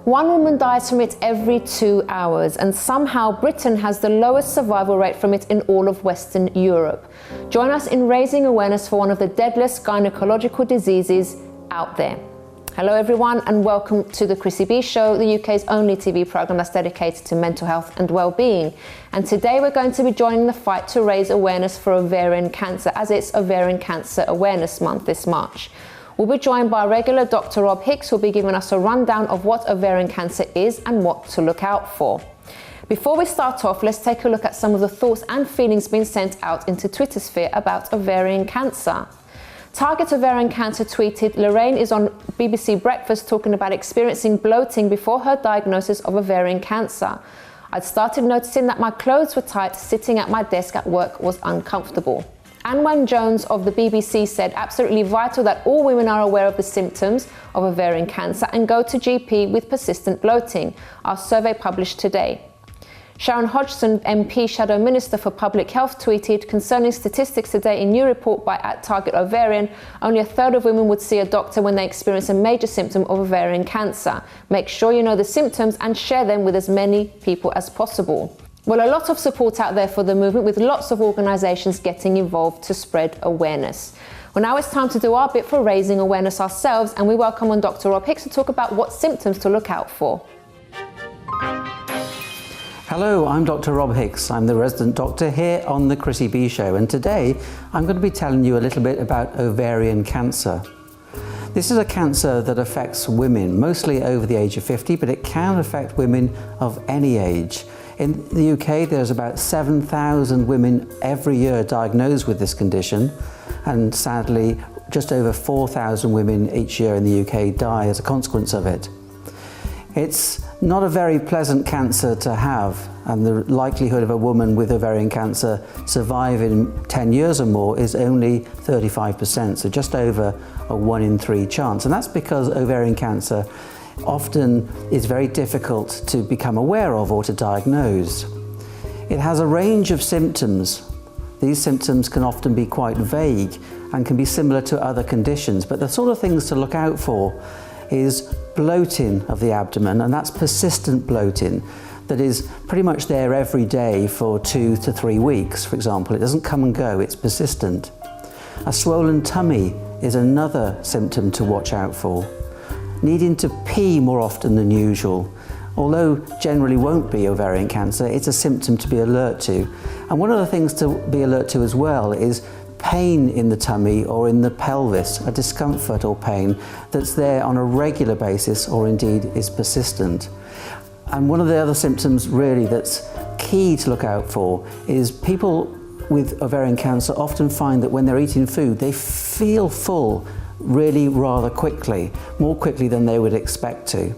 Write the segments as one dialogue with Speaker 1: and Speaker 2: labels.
Speaker 1: One woman dies from it every 2 hours, and somehow Britain has the lowest survival rate from it in all of Western Europe. Join us in raising awareness for one of the deadliest gynecological diseases out there. Hello everyone, and welcome to the Chrissy B Show, the UK's only TV programme that's dedicated to mental health and well-being. And today we're going to be joining the fight to raise awareness for ovarian cancer, as it's Ovarian Cancer Awareness Month this March. We'll be joined by regular Dr. Rob Hicks, who'll be giving us a rundown of what ovarian cancer is and what to look out for. Before we start off, let's take a look at some of the thoughts and feelings being sent out into Twitter sphere about ovarian cancer. Target Ovarian Cancer tweeted, "Lorraine is on BBC Breakfast talking about experiencing bloating before her diagnosis of ovarian cancer. I'd started noticing that my clothes were tight, sitting at my desk at work was uncomfortable." Anwen Jones of the BBC said, "Absolutely vital that all women are aware of the symptoms of ovarian cancer and go to GP with persistent bloating. Our survey published today." Sharon Hodgson, MP Shadow Minister for Public Health, tweeted, "Concerning statistics today, a new report by @Target Ovarian, only a third of women would see a doctor when they experience a major symptom of ovarian cancer. Make sure you know the symptoms and share them with as many people as possible." Well, a lot of support out there for the movement, with lots of organisations getting involved to spread awareness. Well, now it's time to do our bit for raising awareness ourselves, and we welcome on Dr. Rob Hicks to talk about what symptoms to look out for.
Speaker 2: Hello, I'm Dr. Rob Hicks. I'm the resident doctor here on the Chrissy B Show, and today I'm going to be telling you a little bit about ovarian cancer. This is a cancer that affects women, mostly over the age of 50, but it can affect women of any age. In the UK, there's about 7,000 women every year diagnosed with this condition, and sadly, just over 4,000 women each year in the UK die as a consequence of it. It's not a very pleasant cancer to have, and the likelihood of a woman with ovarian cancer surviving 10 years or more is only 35%, so just over a 1 in 3 chance. And that's because ovarian cancer often is very difficult to become aware of or to diagnose. It has a range of symptoms. These symptoms can often be quite vague and can be similar to other conditions, but the sort of things to look out for is bloating of the abdomen, and that's persistent bloating that is pretty much there every day for 2 to 3 weeks, for example. It doesn't come and go, it's persistent. A swollen tummy is another symptom to watch out for. Needing to pee more often than usual, although generally won't be ovarian cancer, it's a symptom to be alert to. And one of the things to be alert to as well is pain in the tummy or in the pelvis, a discomfort or pain that's there on a regular basis or indeed is persistent. And one of the other symptoms really that's key to look out for is people with ovarian cancer often find that when they're eating food, they feel full really rather quickly, more quickly than they would expect to.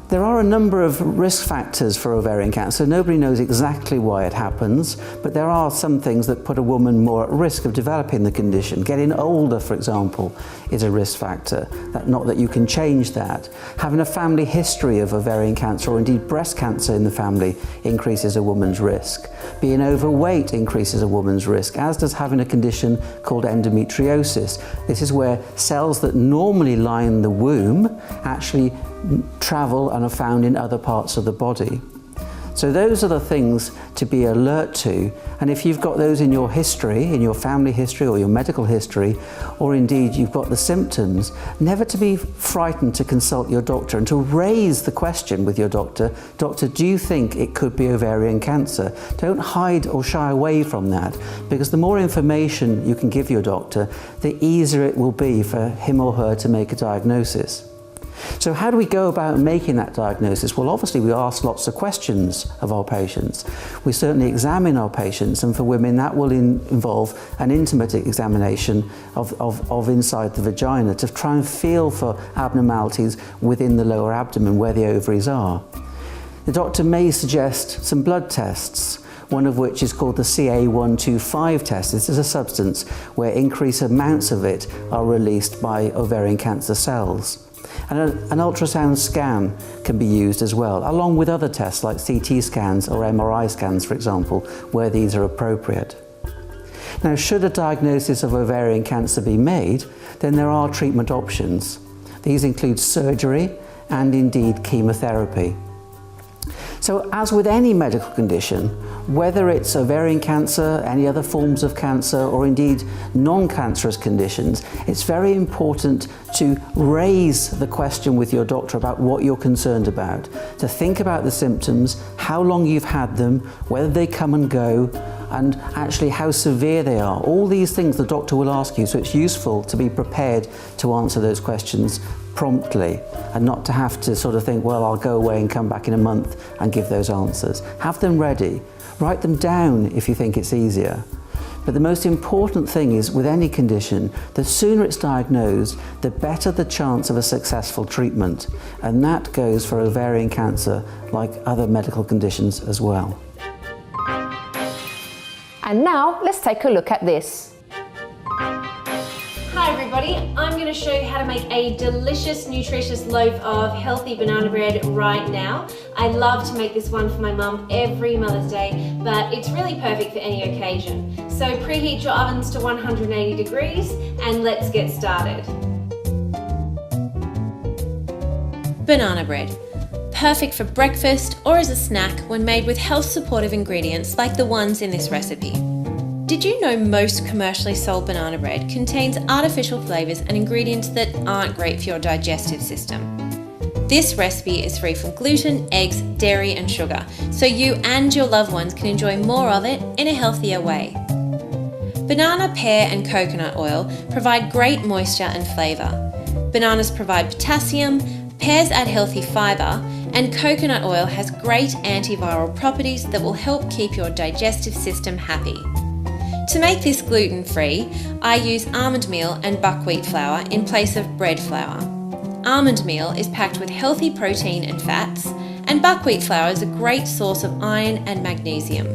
Speaker 2: There are a number of risk factors for ovarian cancer. Nobody knows exactly why it happens, but there are some things that put a woman more at risk of developing the condition. Getting older, for example, is a risk factor. Not that you can change that. Having a family history of ovarian cancer or indeed breast cancer in the family increases a woman's risk. Being overweight increases a woman's risk, as does having a condition called endometriosis. This is where cells that normally line the womb actually travel and are found in other parts of the body. So those are the things to be alert to, and if you've got those in your history, in your family history or your medical history, or indeed you've got the symptoms, never to be frightened to consult your doctor and to raise the question with your doctor, "Doctor, do you think it could be ovarian cancer?" Don't hide or shy away from that, because the more information you can give your doctor, the easier it will be for him or her to make a diagnosis. So how do we go about making that diagnosis? Well, obviously we ask lots of questions of our patients. We certainly examine our patients, and for women that will involve an intimate examination of inside the vagina to try and feel for abnormalities within the lower abdomen where the ovaries are. The doctor may suggest some blood tests, one of which is called the CA125 test. This is a substance where increased amounts of it are released by ovarian cancer cells. And an ultrasound scan can be used as well, along with other tests like CT scans or MRI scans, for example, where these are appropriate. Now, should a diagnosis of ovarian cancer be made, then there are treatment options. These include surgery, and indeed chemotherapy. So as with any medical condition, whether it's ovarian cancer, any other forms of cancer, or indeed non-cancerous conditions, it's very important to raise the question with your doctor about what you're concerned about, to think about the symptoms, how long you've had them, whether they come and go, and actually how severe they are. All these things the doctor will ask you, so it's useful to be prepared to answer those questions promptly and not to have to sort of think, well, I'll go away and come back in a month and give those answers. Have them ready. Write them down if you think it's easier. But the most important thing is, with any condition, the sooner it's diagnosed, the better the chance of a successful treatment. And that goes for ovarian cancer like other medical conditions as well.
Speaker 1: And now let's take a look at this.
Speaker 3: Hi everybody, I'm going to show you how to make a delicious, nutritious loaf of healthy banana bread right now. I love to make this one for my mum every Mother's Day, but it's really perfect for any occasion. So preheat your ovens to 180 degrees and let's get started. Banana bread. Perfect for breakfast or as a snack when made with health supportive ingredients like the ones in this recipe. Did you know most commercially sold banana bread contains artificial flavours and ingredients that aren't great for your digestive system? This recipe is free from gluten, eggs, dairy and sugar, so you and your loved ones can enjoy more of it in a healthier way. Banana, pear and coconut oil provide great moisture and flavour. Bananas provide potassium, pears add healthy fibre, and coconut oil has great antiviral properties that will help keep your digestive system happy. To make this gluten-free, I use almond meal and buckwheat flour in place of bread flour. Almond meal is packed with healthy protein and fats, and buckwheat flour is a great source of iron and magnesium.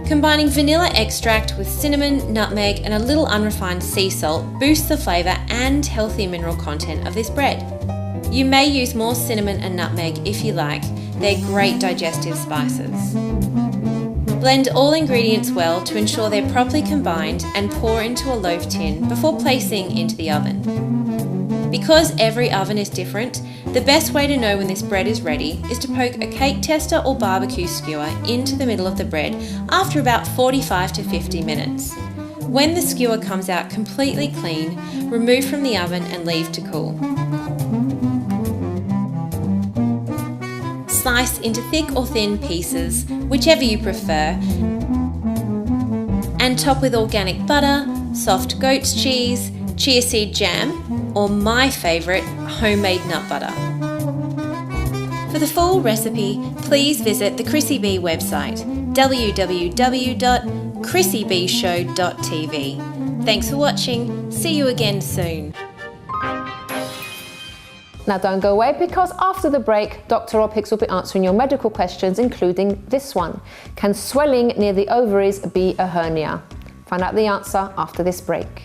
Speaker 3: Combining vanilla extract with cinnamon, nutmeg and a little unrefined sea salt boosts the flavour and healthy mineral content of this bread. You may use more cinnamon and nutmeg if you like, they're great digestive spices. Blend all ingredients well to ensure they're properly combined and pour into a loaf tin before placing into the oven. Because every oven is different, the best way to know when this bread is ready is to poke a cake tester or barbecue skewer into the middle of the bread after about 45 to 50 minutes. When the skewer comes out completely clean, remove from the oven and leave to cool. Slice into thick or thin pieces, whichever you prefer, and top with organic butter, soft goat's cheese, chia seed jam, or my favourite, homemade nut butter. For the full recipe, please visit the Chrissy B website, www.chrissybshow.tv. Thanks for watching, see you again soon.
Speaker 1: Now don't go away, because after the break, Dr. Rob Hicks will be answering your medical questions, including this one. Can swelling near the ovaries be a hernia? Find out the answer after this break.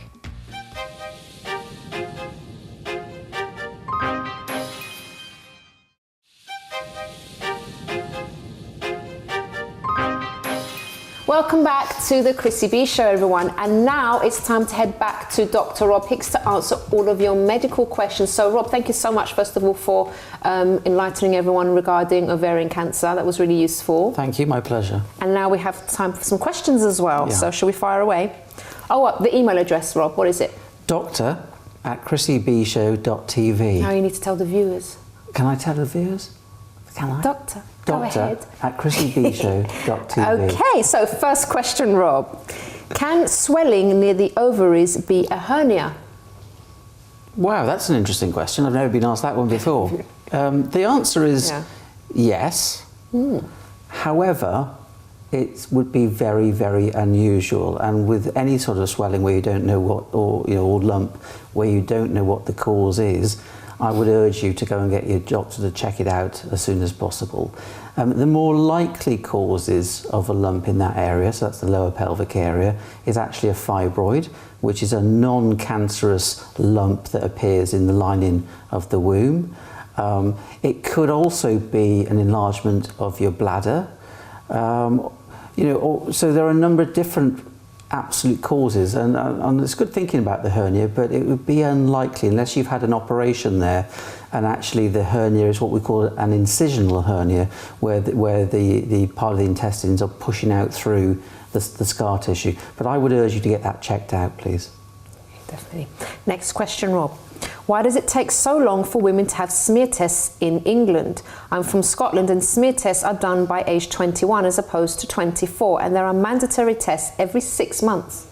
Speaker 1: Welcome back to the Chrissy B Show, everyone. And now it's time to head back to Dr. Rob Hicks to answer all of your medical questions. So Rob, thank you so much, first of all, for enlightening everyone regarding ovarian cancer. That was really useful.
Speaker 2: Thank you, my pleasure.
Speaker 1: And now we have time for some questions as well.
Speaker 2: Yeah.
Speaker 1: So shall we fire away? Oh, what, the email address, Rob, what is it?
Speaker 2: doctor@chrissybshow.tv.
Speaker 1: Now you need to tell the viewers.
Speaker 2: Can I tell the viewers? Can I?
Speaker 1: Doctor, go ahead.
Speaker 2: Doctor@chrissybshow.tv.
Speaker 1: Okay, so first question, Rob. Can swelling near the ovaries be a hernia?
Speaker 2: Wow, that's an interesting question. I've never been asked that one before. The answer is yes. However, it would be very, very unusual. And with any sort of swelling where you don't know what, or lump where you don't know what the cause is, I would urge you to go and get your doctor to check it out as soon as possible. The more likely causes of a lump in that area, so that's the lower pelvic area, is actually a fibroid, which is a non-cancerous lump that appears in the lining of the womb. It could also be an enlargement of your bladder. So there are a number of different absolute causes, and it's good thinking about the hernia, but it would be unlikely unless you've had an operation there, and actually the hernia is what we call an incisional hernia, where the part of the intestines are pushing out through the scar tissue. But I would urge you to get that checked out, please.
Speaker 1: Definitely. Next question, Rob. Why does it take so long for women to have smear tests in England? I'm from Scotland and smear tests are done by age 21 as opposed to 24, and there are mandatory tests every 6 months.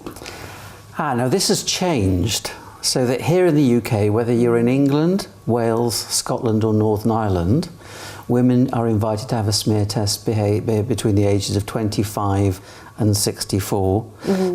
Speaker 2: Now this has changed, so that here in the UK, whether you're in England, Wales, Scotland or Northern Ireland, women are invited to have a smear test between the ages of 25 and 64.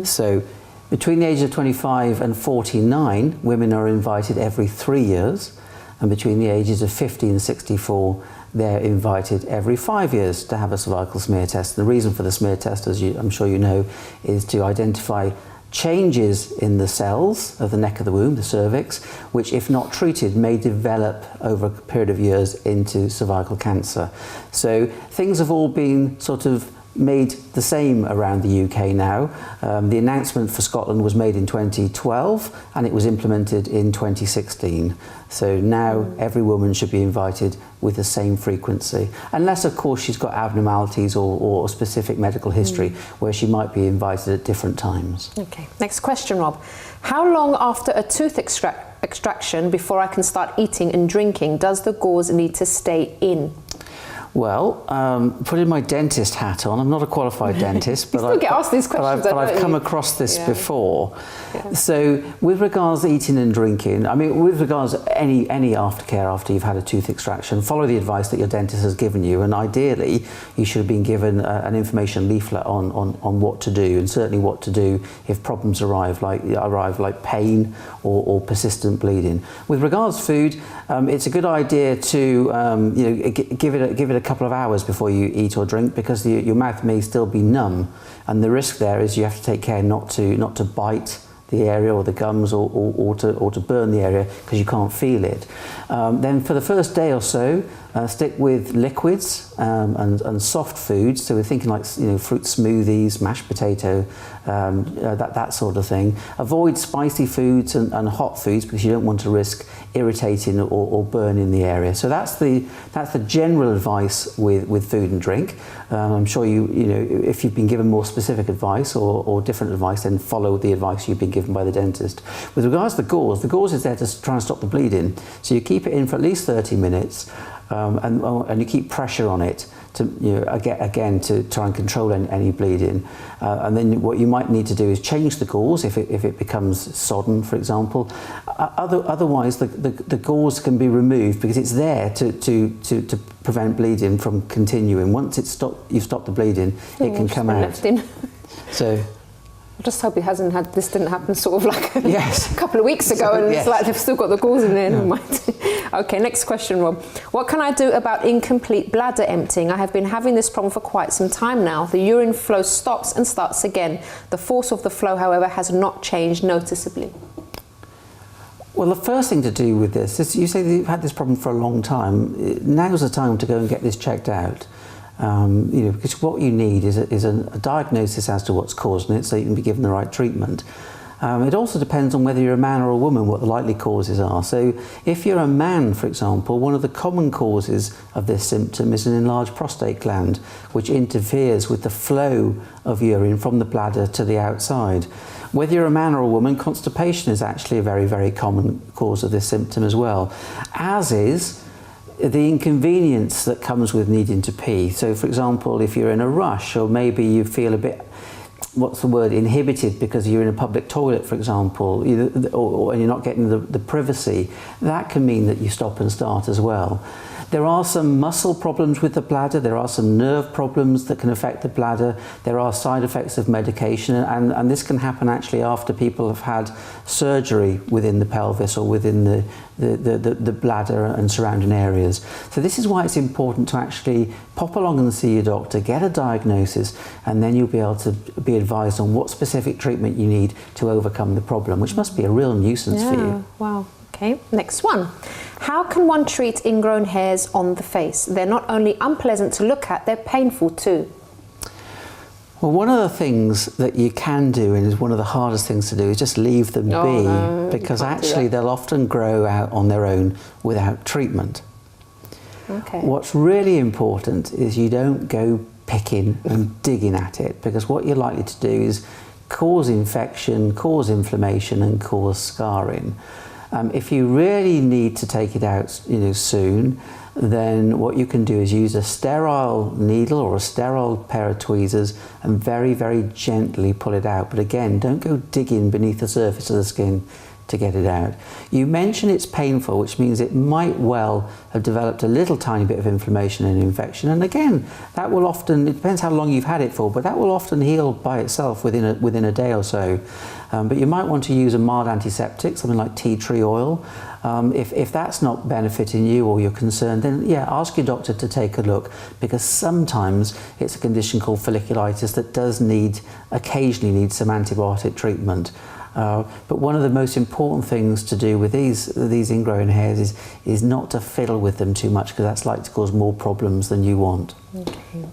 Speaker 2: So between the ages of 25 and 49, women are invited every 3 years, and between the ages of 50 and 64, they're invited every 5 years to have a cervical smear test. The reason for the smear test, as I'm sure you know, is to identify changes in the cells of the neck of the womb, the cervix, which if not treated may develop over a period of years into cervical cancer. So things have all been sort of made the same around the UK now. The announcement for Scotland was made in 2012 and it was implemented in 2016. So now every woman should be invited with the same frequency, unless of course she's got abnormalities or a specific medical history where she might be invited at different times.
Speaker 1: Okay, next question, Rob. How long after a tooth extraction before I can start eating and drinking does the gauze need to stay in?
Speaker 2: Well, putting my dentist hat on, I'm not a qualified dentist, but
Speaker 1: get asked these questions,
Speaker 2: but I've come across this before.
Speaker 1: Yeah.
Speaker 2: So with regards to eating and drinking, I mean, with regards to any aftercare after you've had a tooth extraction, follow the advice that your dentist has given you, and ideally you should have been given an information leaflet on what to do, and certainly what to do if problems arrive like pain or persistent bleeding. With regards to food, it's a good idea to give it a couple of hours before you eat or drink, because your mouth may still be numb, and the risk there is you have to take care not to bite the area or the gums or to burn the area because you can't feel it. Then for the first day or so, stick with liquids and soft foods. So we're thinking like fruit smoothies, mashed potato, that sort of thing. Avoid spicy foods and hot foods because you don't want to risk irritating or burning the area. So that's the general advice with food and drink. I'm sure if you've been given more specific advice or different advice, then follow the advice you've been given by the dentist. With regards to the gauze is there to try and stop the bleeding. So you keep it in for at least 30 minutes. And you keep pressure on it to again to try and control any bleeding, and then what you might need to do is change the gauze if it becomes sodden, for example. Otherwise the gauze can be removed because it's there to prevent bleeding from continuing. Once you've stopped the bleeding, it can come out. So
Speaker 1: I just hope this didn't happen sort of like a
Speaker 2: yes.
Speaker 1: couple of weeks ago, and
Speaker 2: yes.
Speaker 1: It's like they've still got the gauze in there. Never mind. Okay, next question, Rob. What can I do about incomplete bladder emptying? I have been having this problem for quite some time now. The urine flow stops and starts again. The force of the flow, however, has not changed noticeably.
Speaker 2: Well, the first thing to do with this is, you say that you've had this problem for a long time. Now's the time to go and get this checked out. Because what you need is a diagnosis as to what's causing it, so you can be given the right treatment. It also depends on whether you're a man or a woman, what the likely causes are. So if you're a man, for example, one of the common causes of this symptom is an enlarged prostate gland, which interferes with the flow of urine from the bladder to the outside. Whether you're a man or a woman, constipation is actually a very, very common cause of this symptom as well, as is the inconvenience that comes with needing to pee. So for example, if you're in a rush, or maybe you feel a bit, inhibited because you're in a public toilet, for example, or you're not getting the privacy, that can mean that you stop and start as well. There are some muscle problems with the bladder, there are some nerve problems that can affect the bladder, there are side effects of medication, and this can happen actually after people have had surgery within the pelvis or within the bladder and surrounding areas. So this is why it's important to actually pop along and see your doctor, get a diagnosis, and then you'll be able to be advised on what specific treatment you need to overcome the problem, which must be a real nuisance for you.
Speaker 1: Wow. Okay, next one. How can one treat ingrown hairs on the face? They're not only unpleasant to look at, they're painful too.
Speaker 2: Well, one of the things that you can do, and is one of the hardest things to do, is just leave them be,
Speaker 1: no,
Speaker 2: because actually they'll often grow out on their own without treatment.
Speaker 1: Okay.
Speaker 2: What's really important is you don't go picking and digging at it, because what you're likely to do is cause infection, cause inflammation, and cause scarring. If you really need to take it out, soon, then what you can do is use a sterile needle or a sterile pair of tweezers and very, very gently pull it out. But again, don't go digging beneath the surface of the skin to get it out. You mentioned it's painful, which means it might well have developed a little tiny bit of inflammation and infection. And again, that will often, it depends how long you've had it for, but that will often heal by itself within a day or so. But you might want to use a mild antiseptic, something like tea tree oil. If that's not benefiting you or you're concerned, then yeah, ask your doctor to take a look, because sometimes it's a condition called folliculitis that does occasionally need some antibiotic treatment. But one of the most important things to do with these ingrowing hairs is not to fiddle with them too much, because that's likely to cause more problems than you want.
Speaker 1: Okay.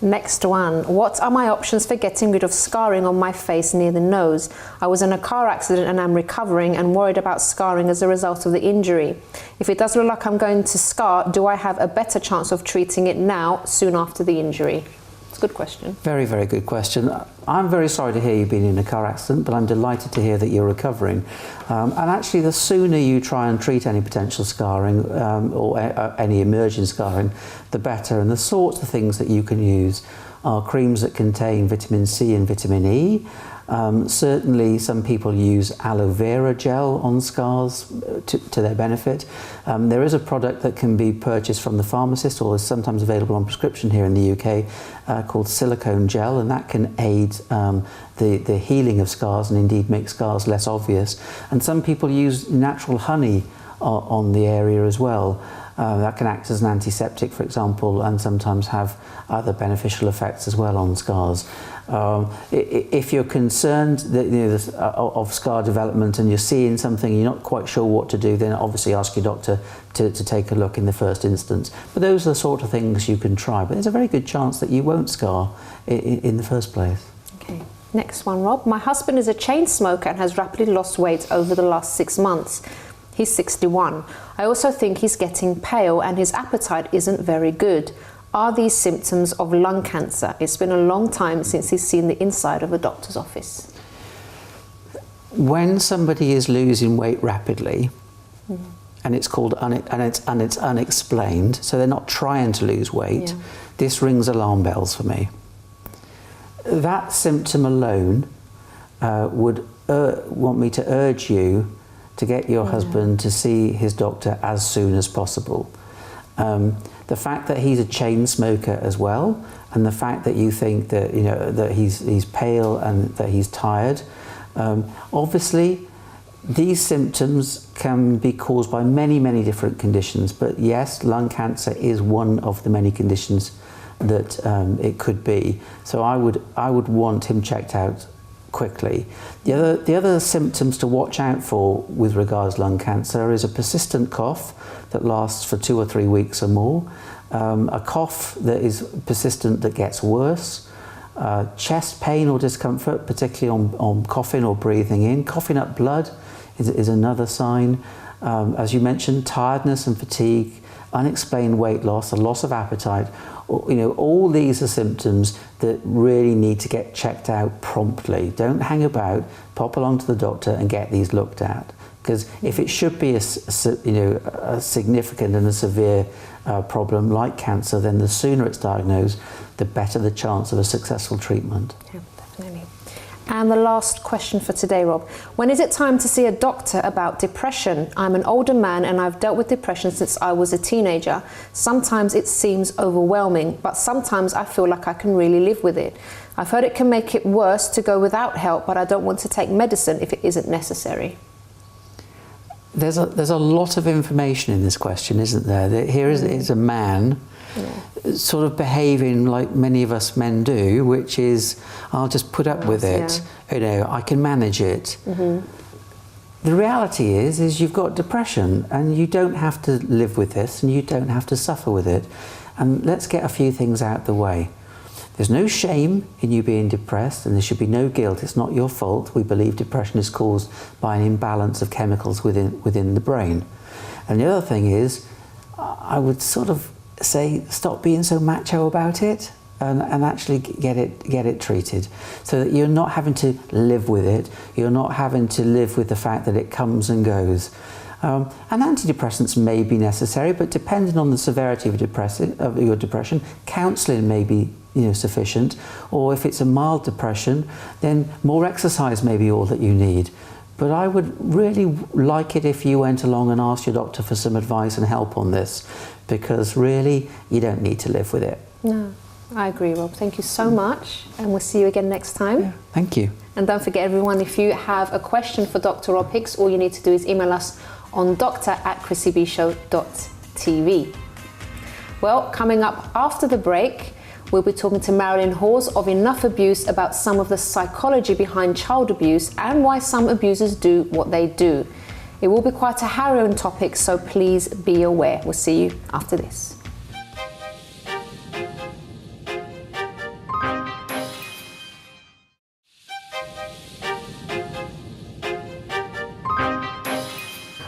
Speaker 1: Next one. What are my options for getting rid of scarring on my face near the nose? I was in a car accident and I'm recovering and worried about scarring as a result of the injury. If it does look like I'm going to scar, do I have a better chance of treating it now, soon after the injury? It's a good question. Very,
Speaker 2: very good question. I'm very sorry to hear you've been in a car accident, but I'm delighted to hear that you're recovering. And actually, the sooner you try and treat any potential scarring or any emerging scarring, the better. And the sorts of things that you can use are creams that contain vitamin C and vitamin E. Certainly some people use aloe vera gel on scars to their benefit. There is a product that can be purchased from the pharmacist, or is sometimes available on prescription here in the UK, called silicone gel, and that can aid the healing of scars and indeed make scars less obvious. And some people use natural honey on the area as well. That can act as an antiseptic, for example, and sometimes have other beneficial effects as well on scars. If you're concerned that, of scar development and you're seeing something, you're not quite sure what to do, then obviously ask your doctor to take a look in the first instance. But those are the sort of things you can try. But there's a very good chance that you won't scar in the first place.
Speaker 1: Okay. Next one, Rob. My husband is a chain smoker and has rapidly lost weight over the last 6 months. He's 61. I also think he's getting pale and his appetite isn't very good. Are these symptoms of lung cancer? It's been a long time since he's seen the inside of a doctor's office.
Speaker 2: When somebody is losing weight rapidly, and it's called it's unexplained, so they're not trying to lose weight, this rings alarm bells for me. That symptom alone would want me to urge you to get your husband to see his doctor as soon as possible. The fact that he's a chain smoker as well, and the fact that you think that that he's pale and that he's tired, obviously these symptoms can be caused by many different conditions. But yes, lung cancer is one of the many conditions that it could be. So I would want him checked out quickly. The other symptoms to watch out for with regards to lung cancer is a persistent cough that lasts for 2 or 3 weeks or more, a cough that is persistent that gets worse, chest pain or discomfort, particularly on coughing or breathing in. Coughing up blood is another sign. As you mentioned, tiredness and fatigue, unexplained weight loss, a loss of appetite. All these are symptoms that really need to get checked out promptly. Don't hang about, pop along to the doctor and get these looked at. Because if it should be a significant and a severe problem like cancer, then the sooner it's diagnosed, the better the chance of a successful treatment.
Speaker 1: Yeah, definitely. And the last question for today, Rob. When is it time to see a doctor about depression? I'm an older man and I've dealt with depression since I was a teenager. Sometimes it seems overwhelming, but sometimes I feel like I can really live with it. I've heard it can make it worse to go without help, but I don't want to take medicine if it isn't necessary.
Speaker 2: There's a lot of information in this question, isn't there? Here is a man sort of behaving like many of us men do, which is, I'll just put up with it, I can manage it. The reality is you've got depression and you don't have to live with this and you don't have to suffer with it. And let's get a few things out the way. There's no shame in you being depressed, and there should be no guilt. It's not your fault. We believe depression is caused by an imbalance of chemicals within the brain. And the other thing is, I would sort of say, stop being so macho about it, and actually get it treated, so that you're not having to live with it. You're not having to live with the fact that it comes and goes. And antidepressants may be necessary, but depending on the severity of your depression, counselling may be sufficient. Or if it's a mild depression, then more exercise may be all that you need. But I would really like it if you went along and asked your doctor for some advice and help on this, because really you don't need to live with it.
Speaker 1: No, I agree, Rob. Thank you so much, and we'll see you again next time.
Speaker 2: Yeah, thank you.
Speaker 1: And don't forget, everyone, if you have a question for Dr. Rob Hicks, all you need to do is email us on doctor@chrissybshow.tv. Well, coming up after the break, we'll be talking to Marilyn Hawes of Enough Abuse about some of the psychology behind child abuse and why some abusers do what they do. It will be quite a harrowing topic, so please be aware. We'll see you after this.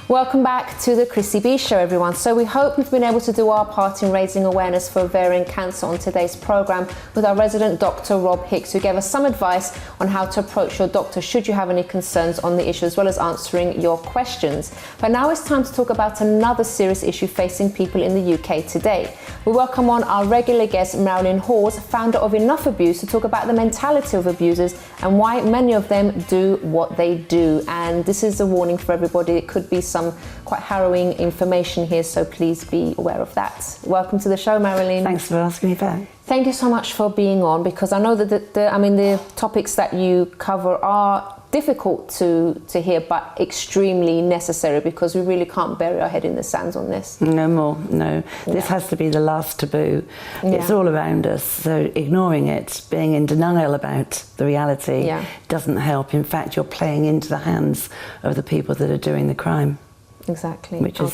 Speaker 1: Welcome back to the Chrissy B Show, everyone. So we hope we've been able to do our part in raising awareness for ovarian cancer on today's programme with our resident Dr. Rob Hicks, who gave us some advice on how to approach your doctor should you have any concerns on the issue, as well as answering your questions. But now it's time to talk about another serious issue facing people in the UK today. We welcome on our regular guest, Marilyn Hawes, founder of Enough Abuse, to talk about the mentality of abusers and why many of them do what they do. And this is a warning for everybody. It could be some quite harrowing information here, so please be aware of that. Welcome to the show, Marilyn.
Speaker 4: Thanks for asking me back.
Speaker 1: Thank you so much for being on, because I know that the topics that you cover are difficult to hear, but extremely necessary, because we really can't bury our head in the sands on this.
Speaker 4: No more, no. This has to be the last taboo. It's all around us, so ignoring it, being in denial about the reality doesn't help. In fact, you're playing into the hands of the people that are doing the crime.
Speaker 1: Exactly.
Speaker 4: Which is,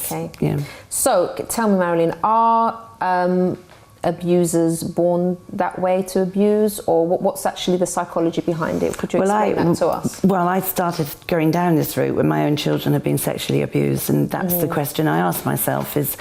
Speaker 1: So, tell me, Marilyn, are abusers born that way to abuse, or what's actually the psychology behind it? Could you explain that to us?
Speaker 4: Well, I started going down this route when my own children had been sexually abused, and that's the question I asked myself is,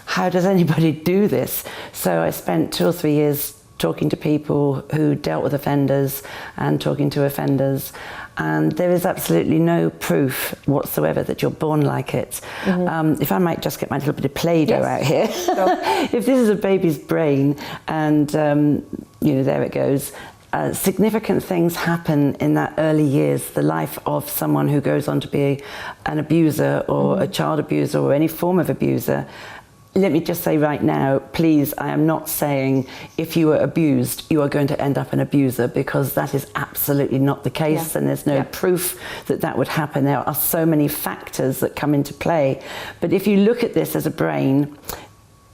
Speaker 4: how does anybody do this? So I spent 2 or 3 years talking to people who dealt with offenders and talking to offenders, and there is absolutely no proof whatsoever that you're born like it. If I might just get my little bit of Play-Doh out here. If this is a baby's brain, and there it goes, significant things happen in that early years, the life of someone who goes on to be an abuser or a child abuser or any form of abuser. Let me just say right now, please, I am not saying if you were abused, you are going to end up an abuser, because that is absolutely not the case, and there's no proof that that would happen. There are so many factors that come into play. But if you look at this as a brain,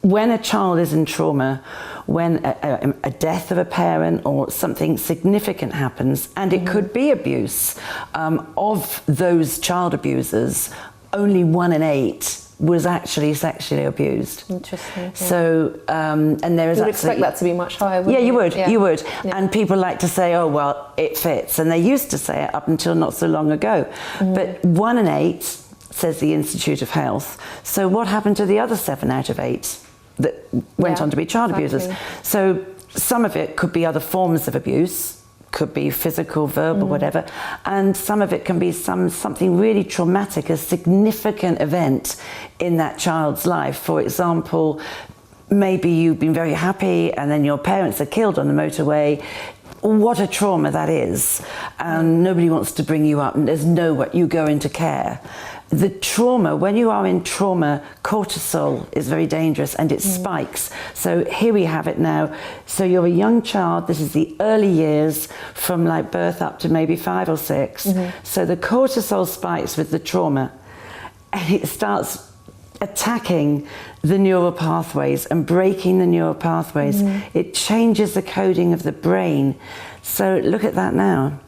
Speaker 4: when a child is in trauma, when a death of a parent or something significant happens, and it could be abuse, of those child abusers, only 1 in 8 was actually sexually abused.
Speaker 1: Interesting.
Speaker 4: So, and there is.
Speaker 1: You would expect that to be much higher, wouldn't
Speaker 4: you would.
Speaker 1: Yeah.
Speaker 4: You would.
Speaker 1: Yeah.
Speaker 4: And people like to say, "Oh, well, it fits," and they used to say it up until not so long ago. But 1 in 8, says the Institute of Health. So, what happened to the other 7 out of 8 that went on to be child abusers? So, some of it could be other forms of abuse. Could be physical, verbal, whatever, and some of it can be something really traumatic, a significant event in that child's life. For example, maybe you've been very happy and then your parents are killed on the motorway. What a trauma that is, and nobody wants to bring you up, and there's nowhere you go into care. The trauma, when you are in trauma, cortisol is very dangerous and it spikes. So here we have it now. So you're a young child, this is the early years from like birth up to maybe 5 or 6. So the cortisol spikes with the trauma, and it starts attacking the neural pathways and breaking the neural pathways. It changes the coding of the brain. So look at that now.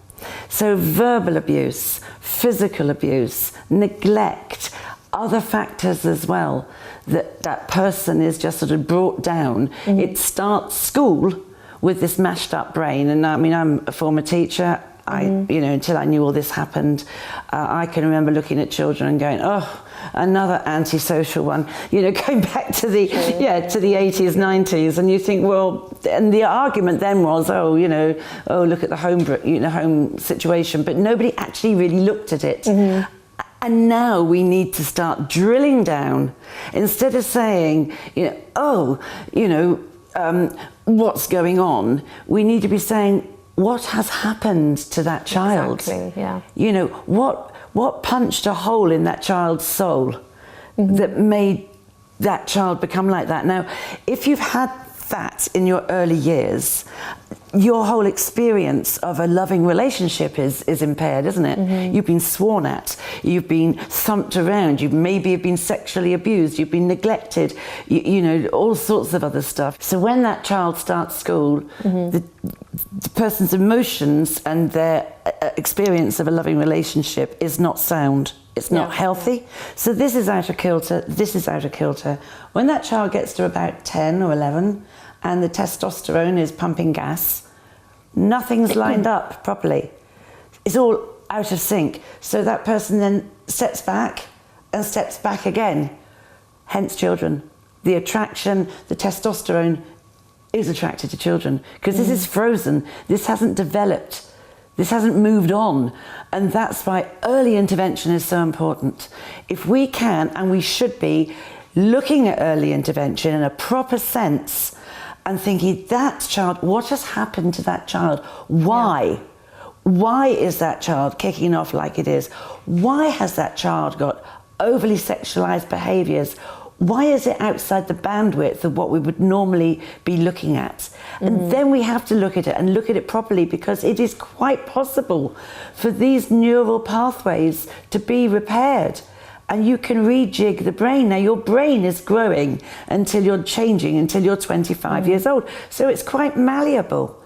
Speaker 4: So verbal abuse, physical abuse, neglect, other factors as well, that person is just sort of brought down. It starts school with this mashed up brain. And I mean, I'm a former teacher. You know, until I knew all this happened, I can remember looking at children and going, oh, another antisocial one, you know, going back to the, to the 80s, 90s. And you think, well, and the argument then was, oh, you know, oh, look at the home situation. But nobody actually really looked at it. And now we need to start drilling down, instead of saying, you know, oh, you know, what's going on? We need to be saying, what has happened to that child?
Speaker 1: Exactly, yeah.
Speaker 4: You know, what punched a hole in that child's soul that made that child become like that? Now, if you've had that in your early years, your whole experience of a loving relationship is impaired, isn't it? You've been sworn at, you've been thumped around, you maybe have been sexually abused, you've been neglected, you know, all sorts of other stuff. So when that child starts school, the person's emotions and their experience of a loving relationship is not sound. It's not healthy. So this is out of kilter, this is out of kilter. When that child gets to about 10 or 11 and the testosterone is pumping gas, nothing's lined up properly. It's all out of sync. So that person then steps back and steps back again. Hence children. The attraction, the testosterone is attracted to children because this is frozen. This hasn't developed. This hasn't moved on. And that's why early intervention is so important. If we can, and we should be, looking at early intervention in a proper sense and thinking, that child, what has happened to that child? Why? Why is that child kicking off like it is? Why has that child got overly sexualized behaviors? Why is it outside the bandwidth of what we would normally be looking at? And then we have to look at it and look at it properly, because it is quite possible for these neural pathways to be repaired. And you can rejig the brain. Now, your brain is growing until you're changing, until you're 25 years old. So it's quite malleable.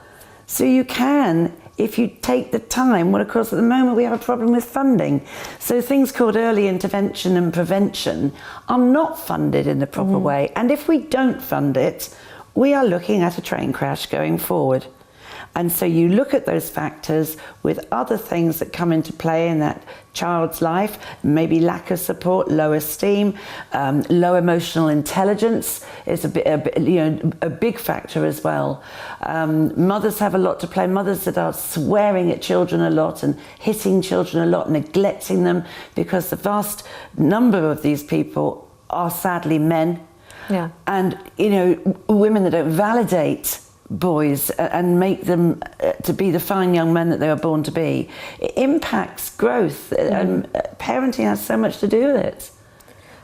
Speaker 4: So you can, if you take the time, well, of course, at the moment we have a problem with funding. So things called early intervention and prevention are not funded in the proper way. And if we don't fund it, we are looking at a train crash going forward. And so you look at those factors with other things that come into play in that child's life, maybe lack of support, low esteem, low emotional intelligence is a big factor as well. Mothers have a lot to play. Mothers that are swearing at children a lot and hitting children a lot, neglecting them, because the vast number of these people are sadly men.
Speaker 1: Yeah. And,
Speaker 4: you know, women that don't validate boys and make them to be the fine young men that they were born to be, it impacts growth. And parenting has so much to do with it.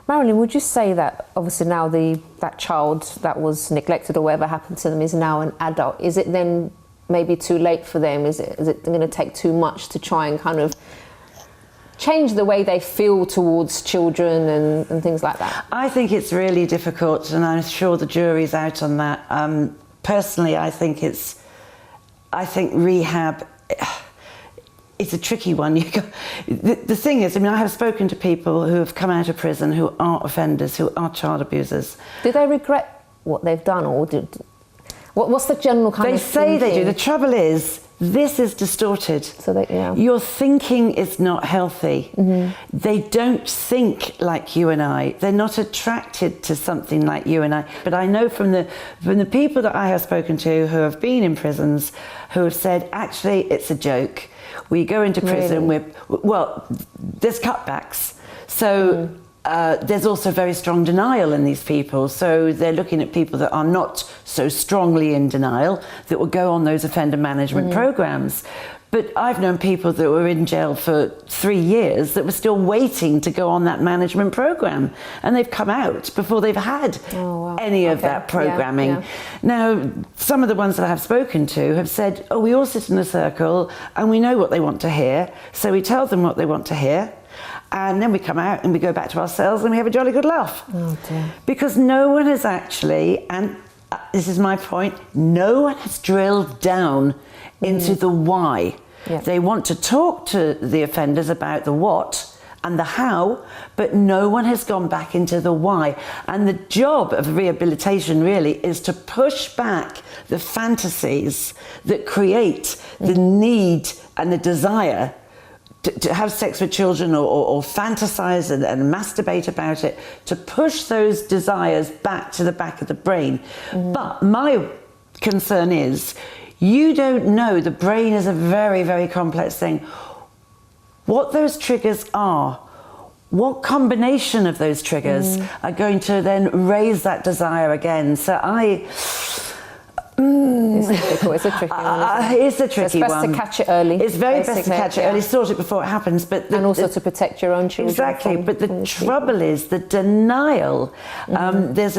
Speaker 1: Marilyn, would you say that obviously now that child that was neglected or whatever happened to them is now an adult? Is it then maybe too late for them? Is it going to take too much to try and kind of change the way they feel towards children and things like that?
Speaker 4: I think it's really difficult, and I'm sure the jury's out on that. Personally, I think rehab, it's a tricky one. The thing is, I mean, I have spoken to people who have come out of prison who are offenders, who are child abusers.
Speaker 1: Do they regret what they've done, or what's the general kind of
Speaker 4: thinking? They say they do. The trouble is, this is distorted. So your thinking is not healthy. They don't think like you and I. They're not attracted to something like you and I. But I know from the people that I have spoken to who have been in prisons, who have said, actually, it's a joke. We go into prison, there's cutbacks. So there's also very strong denial in these people. So they're looking at people that are not so strongly in denial, that will go on those offender management programs. But I've known people that were in jail for 3 years that were still waiting to go on that management program. And they've come out before they've had any of that programming. Now, some of the ones that I have spoken to have said, oh, we all sit in a circle and we know what they want to hear. So we tell them what they want to hear. And then we come out and we go back to ourselves and we have a jolly good laugh.
Speaker 1: Oh dear.
Speaker 4: Because no one has actually, and this is my point, no one has drilled down into the why. They want to talk to the offenders about the what and the how, but no one has gone back into the why. And the job of rehabilitation really is to push back the fantasies that create the need and the desire to have sex with children or fantasize and masturbate about it, to push those desires back to the back of the brain. But my concern is, you don't know, the brain is a very, very complex thing. What those triggers are, what combination of those triggers are going to then raise that desire again. So
Speaker 1: it's difficult. It's a tricky one.
Speaker 4: It's a tricky one.
Speaker 1: It's best to catch it early.
Speaker 4: It's very best to catch it early, sort it before it happens. But
Speaker 1: and also to protect your own children.
Speaker 4: Exactly. But the trouble is the denial. There's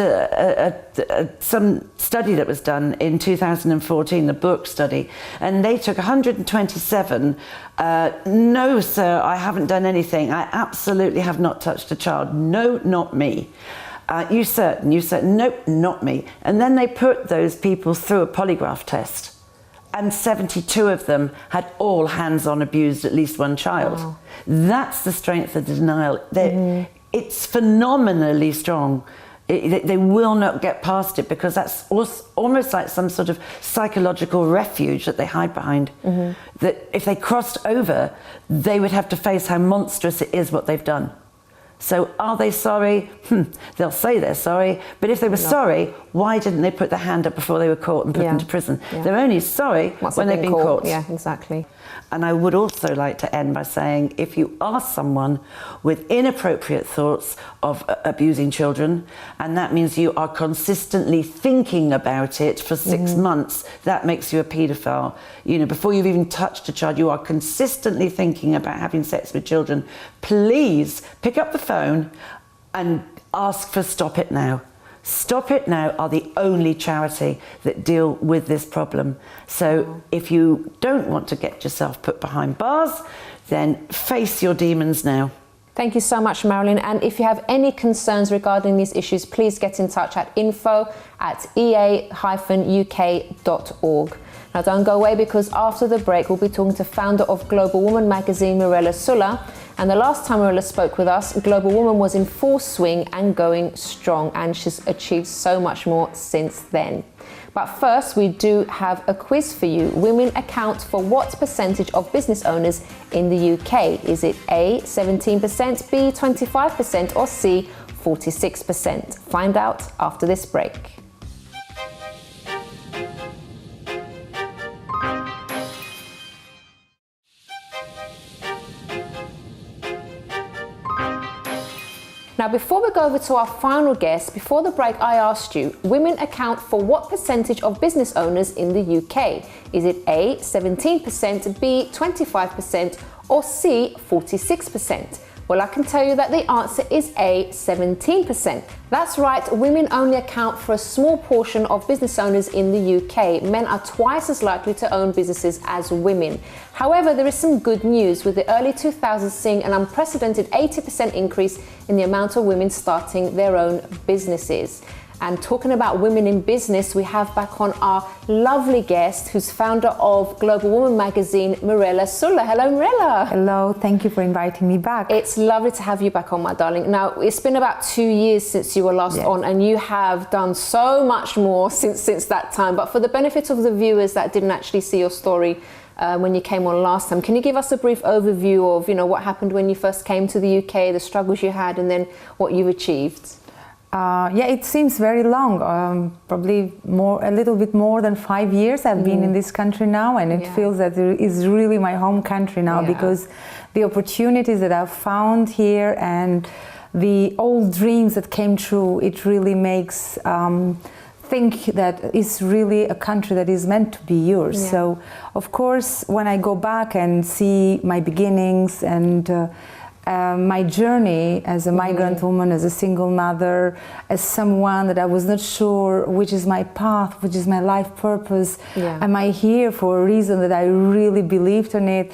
Speaker 4: some study that was done in 2014, the Book study, and they took 127. No, sir, I haven't done anything. I absolutely have not touched a child. No, not me. You certain? Nope, not me. And then they put those people through a polygraph test, and 72 of them had all hands-on abused at least one child. Wow. That's the strength of the denial. It's phenomenally strong. They will not get past it, because that's almost like some sort of psychological refuge that they hide behind. That if they crossed over, they would have to face how monstrous it is what they've done. So are they sorry? They'll say they're sorry, but if they were sorry, why didn't they put their hand up before they were caught and put into prison? They're only sorry when they've been caught.
Speaker 1: Yeah, exactly.
Speaker 4: And I would also like to end by saying, if you are someone with inappropriate thoughts of abusing children, and that means you are consistently thinking about it for 6 months, that makes you a paedophile. You know, before you've even touched a child, you are consistently thinking about having sex with children. Please pick up the phone and ask for Stop It Now. Stop It Now are the only charity that deal with this problem. So if you don't want to get yourself put behind bars, then face your demons now.
Speaker 1: Thank you so much, Marilyn. And if you have any concerns regarding these issues, please get in touch at info@ea-uk.org. Now don't go away, because after the break we'll be talking to founder of Global Woman magazine, Mirela Sula. And the last time Mirela spoke with us, Global Woman was in full swing and going strong, and she's achieved so much more since then. But first, we do have a quiz for you. Women account for what percentage of business owners in the UK? Is it A, 17%, B, 25%, or C, 46%? Find out after this break. Now, before we go over to our final guest, before the break I asked you, women account for what percentage of business owners in the UK? Is it A, 17%, B, 25%, or C, 46%? Well, I can tell you that the answer is A, 17%. That's right, women only account for a small portion of business owners in the UK. Men are twice as likely to own businesses as women. However, there is some good news, with the early 2000s seeing an unprecedented 80% increase in the amount of women starting their own businesses. And talking about women in business, we have back on our lovely guest, who's founder of Global Woman magazine, Mirela Sula. Hello, Mirela.
Speaker 5: Hello, thank you for inviting me back.
Speaker 1: It's lovely to have you back on, my darling. Now, it's been about 2 years since you were last on, and you have done so much more since that time. But for the benefit of the viewers that didn't actually see your story when you came on last time, can you give us a brief overview of, you know, what happened when you first came to the UK, the struggles you had, and then what you've achieved?
Speaker 5: Yeah, it seems very long, probably a little bit more than 5 years I've been in this country now, and it feels that it is really my home country now, because the opportunities that I've found here and the old dreams that came true, it really makes think that it's really a country that is meant to be yours. So, of course, when I go back and see my beginnings and my journey as a migrant woman, as a single mother, as someone that I was not sure which is my path, which is my life purpose. Am I here for a reason that I really believed in it?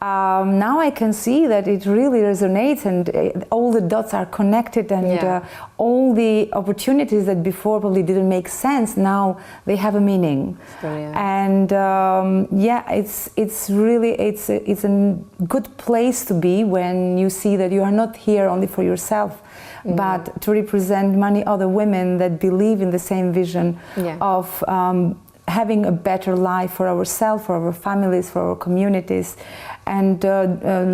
Speaker 5: now I can see that it really resonates, and all the dots are connected, and all the opportunities that before probably didn't make sense, now they have a meaning. And it's really it's a good place to be when you see that you are not here only for yourself, but to represent many other women that believe in the same vision of having a better life for ourselves, for our families, for our communities, and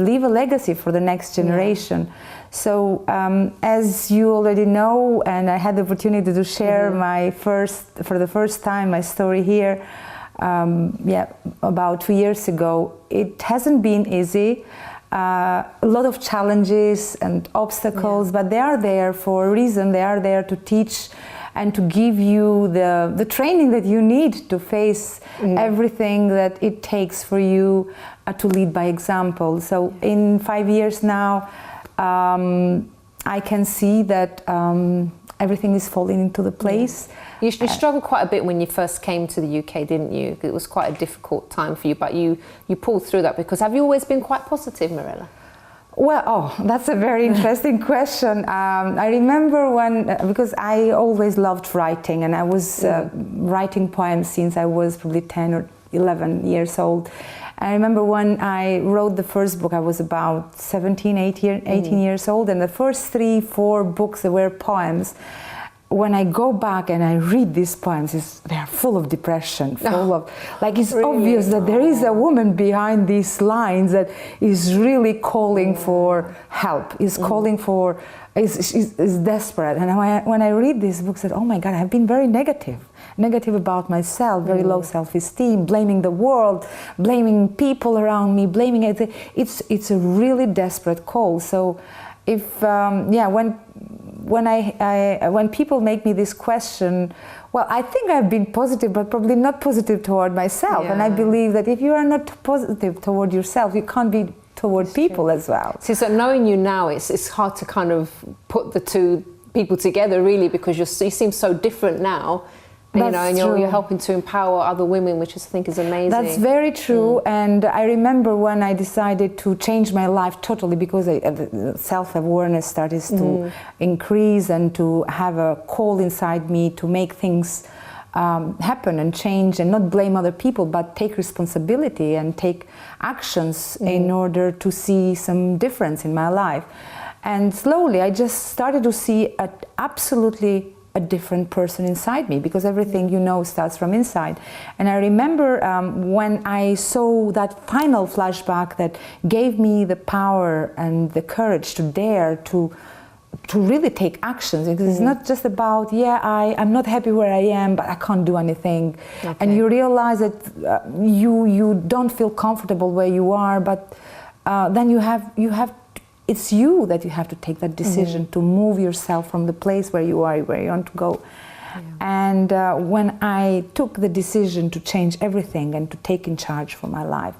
Speaker 5: leave a legacy for the next generation. So as you already know, and I had the opportunity to share for the first time my story here, about 2 years ago, it hasn't been easy. A lot of challenges and obstacles, but they are there for a reason. They are there to teach and to give you the training that you need to face everything that it takes for you to lead by example. So in 5 years now, I can see that everything is falling into the place.
Speaker 1: You struggled quite a bit when you first came to the UK, didn't you? It was quite a difficult time for you, but you pulled through that, because have you always been quite positive, Mirela?
Speaker 5: Well, that's a very interesting question. I remember because I always loved writing, and I was writing poems since I was probably 10 or 11 years old. I remember when I wrote the first book, I was about 17, 18 years old, and the first 3, 4 books that were poems, when I go back and I read these poems, they are full of depression, full of, like, it's really obvious that there is a woman behind these lines that is really calling for help, is calling for, is desperate. And when I read these books, I said, oh my God, I've been very negative about myself, very low self-esteem, blaming the world, blaming people around me, blaming it. It's a really desperate call. So if, when people make me this question, well, I think I've been positive, but probably not positive toward myself. And I believe that if you are not positive toward yourself, you can't be toward people as well.
Speaker 1: See, so knowing you now, it's hard to kind of put the two people together, really, because you seem so different now. And, you're helping to empower other women, which I think is amazing.
Speaker 5: That's very true. And I remember when I decided to change my life totally, because self-awareness started to increase and to have a call inside me to make things happen and change, and not blame other people, but take responsibility and take actions in order to see some difference in my life. And slowly I just started to see absolutely a different person inside me, because everything starts from inside. And I remember when I saw that final flashback that gave me the power and the courage to dare to really take actions, because it's not just about, I'm not happy where I am, but I can't do anything. And you realize that you don't feel comfortable where you are, but then you have it's you that you have to take that decision to move yourself from the place where you are, where you want to go. And when I took the decision to change everything and to take in charge for my life,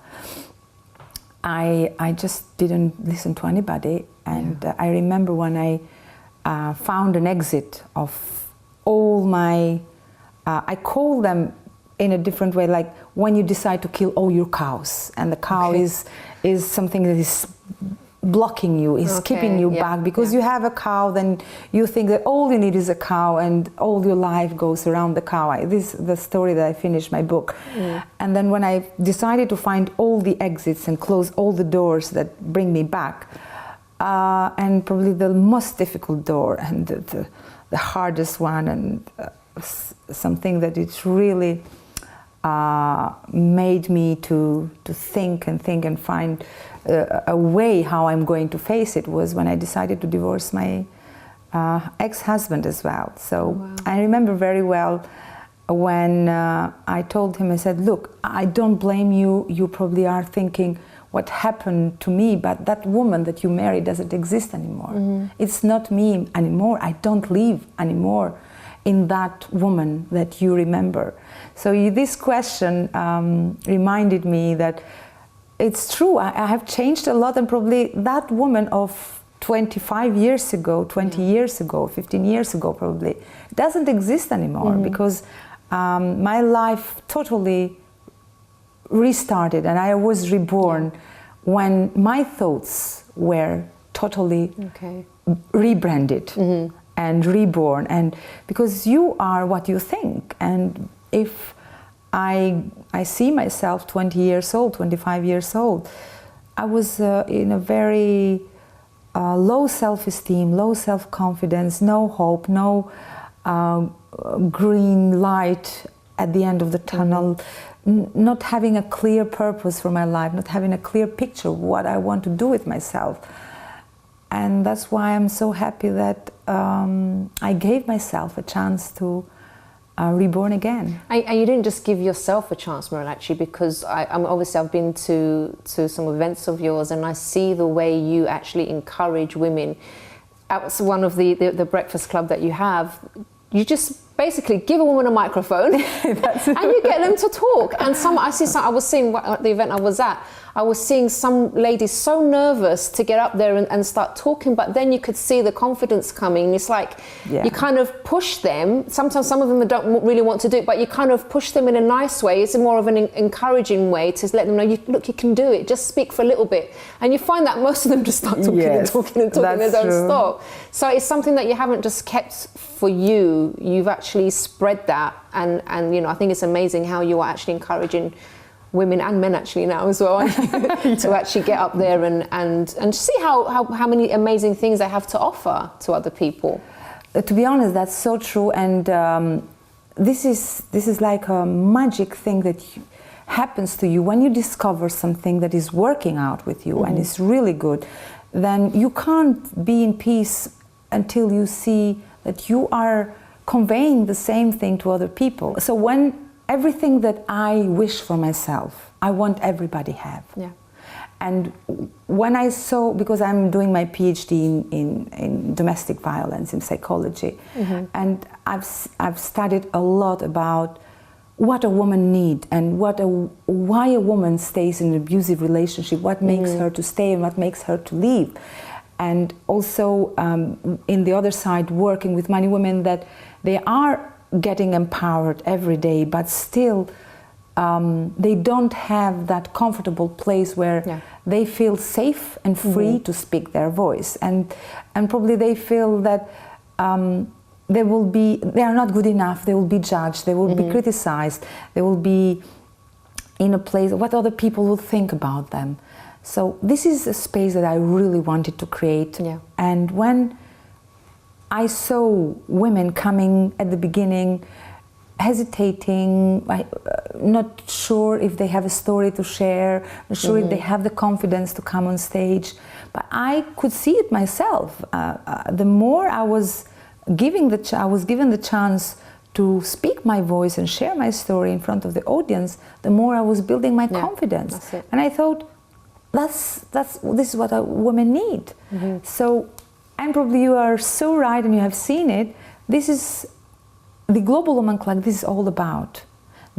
Speaker 5: I just didn't listen to anybody. And I remember when I found an exit of all my, I call them in a different way, like when you decide to kill all your cows, and the cow is something that is blocking you, is keeping you back, because you have a cow, then you think that all you need is a cow, and all your life goes around the cow. This is the story that I finished my book. And then when I decided to find all the exits and close all the doors that bring me back, and probably the most difficult door and the hardest one, and something that it really made me to think and find a way how I'm going to face it, was when I decided to divorce my ex-husband as well. So I remember very well when I told him, I said, look, I don't blame you. You probably are thinking what happened to me, but that woman that you married doesn't exist anymore. It's not me anymore. I don't live anymore in that woman that you remember. So this question reminded me that it's true, I have changed a lot, and probably that woman of 25 years ago, 20 years ago, 15 years ago probably, doesn't exist anymore, because my life totally restarted, and I was reborn when my thoughts were totally rebranded and reborn, and because you are what you think, and if I see myself 20 years old, 25 years old, I was in a very low self-esteem, low self-confidence, no hope, no green light at the end of the tunnel, not having a clear purpose for my life, not having a clear picture of what I want to do with myself. And that's why I'm so happy that I gave myself a chance to reborn again.
Speaker 1: And you didn't just give yourself a chance, Mirela, actually, because I've been to some events of yours, and I see the way you actually encourage women. At one of the breakfast club that you have, you just basically give a woman a microphone and you get them to talk. And I was seeing at the event I was at, I was seeing some ladies so nervous to get up there and start talking, but then you could see the confidence coming. It's like you kind of push them. Sometimes some of them don't really want to do it, but you kind of push them in a nice way. It's more of an encouraging way to let them know, look, you can do it. Just speak for a little bit. And you find that most of them just start talking and talking and talking. They don't stop. So it's something that you haven't just kept for you. You've actually spread that. And I think it's amazing how you are actually encouraging women and men actually now as well to actually get up there and see how many amazing things they have to offer to other people.
Speaker 5: To be honest, that's so true, and this is like a magic thing that happens to you when you discover something that is working out with you and is really good. Then you can't be in peace until you see that you are conveying the same thing to other people. So when everything that I wish for myself, I want everybody have. Yeah. And when I saw, because I'm doing my PhD in domestic violence in psychology, and I've studied a lot about what a woman needs and why a woman stays in an abusive relationship, what makes her to stay and what makes her to leave. And also in the other side, working with many women that they are getting empowered every day, but still they don't have that comfortable place where they feel safe and free to speak their voice, and probably they feel that they are not good enough, they will be judged, they will be criticized, they will be in a place what other people will think about them. So this is a space that I really wanted to create. And when I saw women coming at the beginning, hesitating, not sure if they have a story to share, not sure if they have the confidence to come on stage. But I could see it myself. The more I was given the chance to speak my voice and share my story in front of the audience, the more I was building my confidence. And I thought, this is what a woman need. So, and probably you are so right, and you have seen it. This is the Global Woman Club. This is all about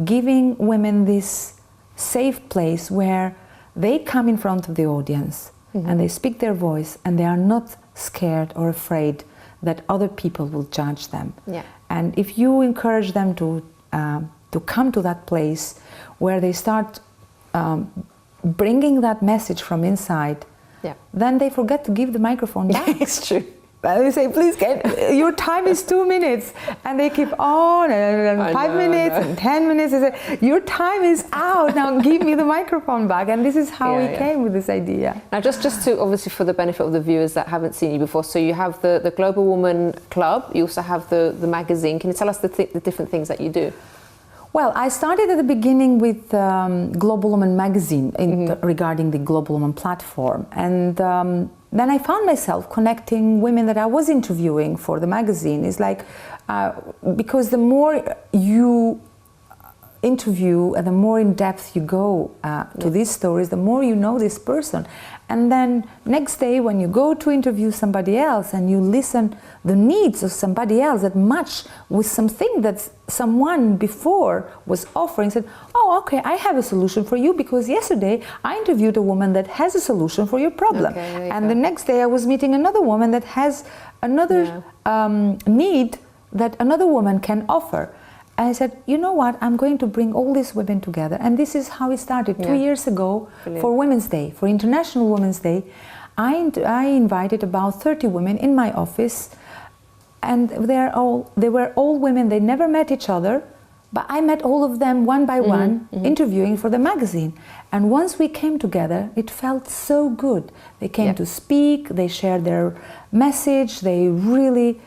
Speaker 5: giving women this safe place where they come in front of the audience and they speak their voice, and they are not scared or afraid that other people will judge them. And if you encourage them to come to that place where they start bringing that message from inside, then they forget to give the microphone back.
Speaker 1: It's true.
Speaker 5: And they say, please, your time is 2 minutes. And they keep on, and 5 minutes, and 10 minutes. They say, your time is out, now give me the microphone back. And this is how we came with this idea.
Speaker 1: Now, just to, obviously, for the benefit of the viewers that haven't seen you before, so you have the Global Woman Club, you also have the magazine. Can you tell us the different things that you do?
Speaker 5: Well, I started at the beginning with Global Woman magazine regarding the Global Woman platform, and then I found myself connecting women that I was interviewing for the magazine. It's like, because the more you interview and the more in depth you go to these stories, the more you know this person. And then next day when you go to interview somebody else and you listen the needs of somebody else that match with something that someone before was offering, said, oh, okay, I have a solution for you, because yesterday I interviewed a woman that has a solution for your problem. And the next day I was meeting another woman that has another need that another woman can offer. I said, you know what, I'm going to bring all these women together. And this is how it started. 2 years ago, for Women's Day, for International Women's Day, I invited about 30 women in my office, and they were all women. They never met each other, but I met all of them one by one, interviewing for the magazine. And once we came together, it felt so good. They came to speak, they shared their message, they really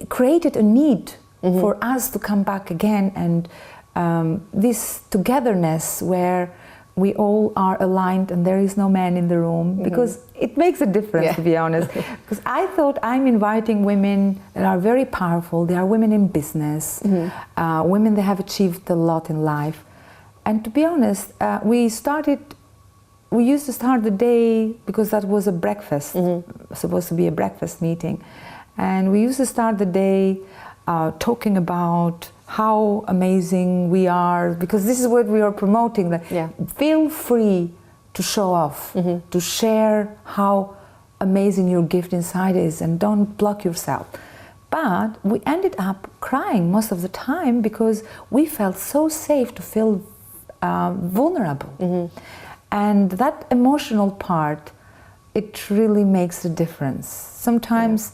Speaker 5: created a need for us to come back again, and this togetherness where we all are aligned and there is no man in the room, because it makes a difference, to be honest. Because I thought, I'm inviting women that are very powerful. They are women in business, women that have achieved a lot in life. And to be honest, we used to start the day, because that was a breakfast, supposed to be a breakfast meeting. And we used to start the day talking about how amazing we are, because this is what we are promoting. That feel free to show off, to share how amazing your gift inside is, and don't block yourself. But we ended up crying most of the time, because we felt so safe to feel vulnerable. And that emotional part, it really makes a difference. Sometimes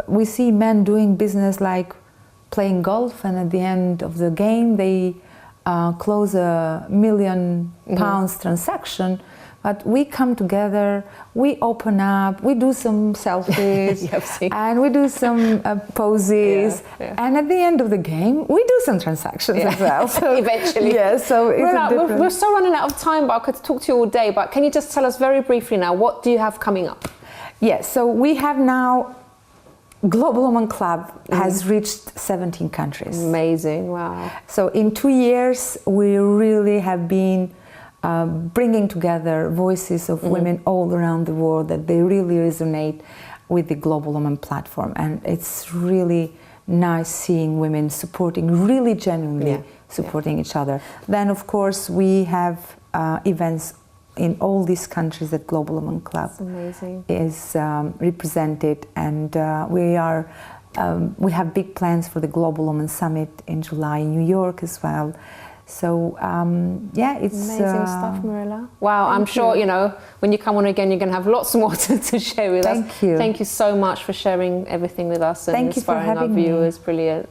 Speaker 5: we see men doing business like playing golf, and at the end of the game they close £1 million transaction. But we come together, we open up, we do some selfies, and we do some poses, and at the end of the game, we do some transactions as well. So
Speaker 1: eventually.
Speaker 5: So it's
Speaker 1: we're still running out of time, but I could talk to you all day. But can you just tell us very briefly now, what do you have coming up?
Speaker 5: Yes, so we have now, Global Woman Club has reached 17 countries.
Speaker 1: Amazing, wow.
Speaker 5: So in 2 years, we really have been bringing together voices of women all around the world, that they really resonate with the Global Woman platform. And it's really nice seeing women supporting, really genuinely supporting each other. Then, of course, we have events in all these countries that Global Woman Club is represented, and we have big plans for the Global Woman Summit in July in New York as well. So it's
Speaker 1: amazing stuff, Mirela. Wow, I'm sure when you come on again, you're going to have lots more to share with us.
Speaker 5: Thank you.
Speaker 1: Thank you so much for sharing everything with us and
Speaker 5: Thank you for
Speaker 1: inspiring our
Speaker 5: having
Speaker 1: viewers.
Speaker 5: me.
Speaker 1: Brilliant.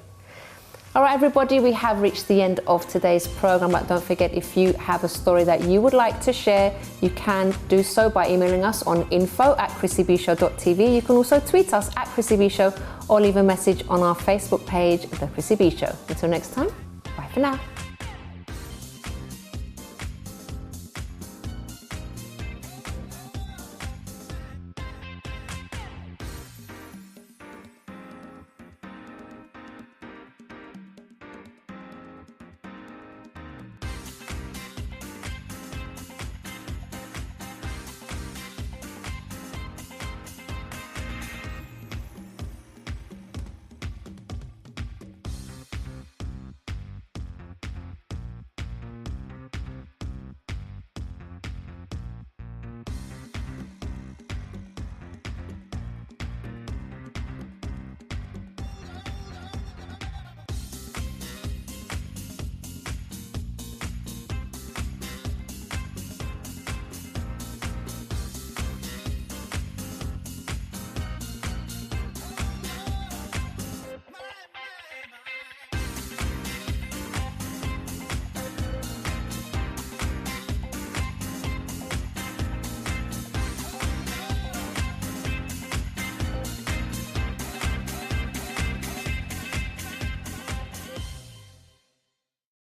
Speaker 1: All right, everybody, we have reached the end of today's program, but don't forget, if you have a story that you would like to share, you can do so by emailing us on info@chrissybshow.tv. You can also tweet us at Chrissy B Show, or leave a message on our Facebook page, The Chrissy B Show. Until next time, bye for now.